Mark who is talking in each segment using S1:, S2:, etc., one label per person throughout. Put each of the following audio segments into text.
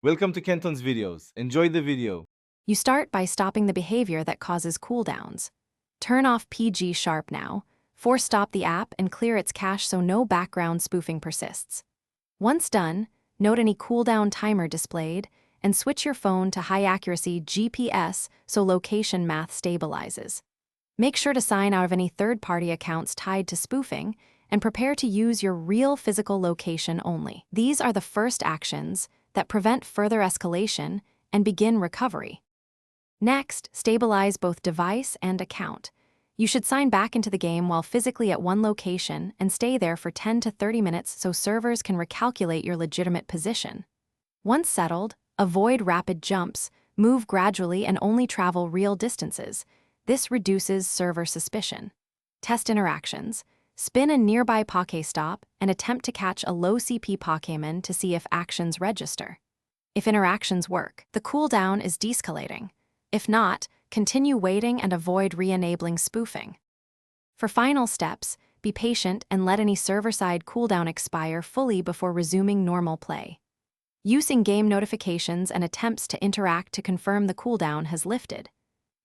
S1: Welcome to Kenton's videos. Enjoy the video.
S2: You start by stopping the behavior that causes cooldowns. Turn off Pgsharp now, force stop the app and clear its cache so no background spoofing persists. Once done, note any cooldown timer displayed, and switch your phone to high-accuracy GPS so location math stabilizes. Make sure to sign out of any third-party accounts tied to spoofing, and prepare to use your real physical location only. These are the first actions that prevent further escalation and begin recovery. Next, stabilize both device and account. You should sign back into the game while physically at one location and stay there for 10 to 30 minutes so servers can recalculate your legitimate position. Once settled, avoid rapid jumps, move gradually and only travel real distances. This reduces server suspicion. Test interactions. Spin a nearby Pokestop and attempt to catch a low CP Pokemon to see if actions register. If interactions work, the cooldown is de-escalating. If not, continue waiting and avoid re-enabling spoofing. For final steps, be patient and let any server-side cooldown expire fully before resuming normal play. Use in-game notifications and attempts to interact to confirm the cooldown has lifted.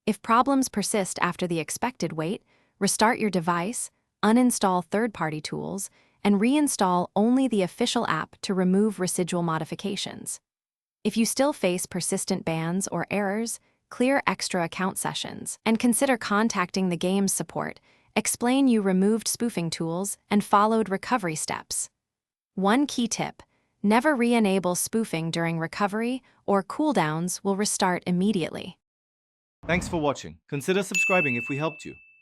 S2: If problems persist after the expected wait, restart your device, uninstall third-party tools, and reinstall only the official app to remove residual modifications. If you still face persistent bans or errors, clear extra account sessions, and consider contacting the game's support. Explain you removed spoofing tools and followed recovery steps. One key tip: never re-enable spoofing during recovery or cooldowns will restart immediately.
S1: Thanks for watching. Consider subscribing if we helped you.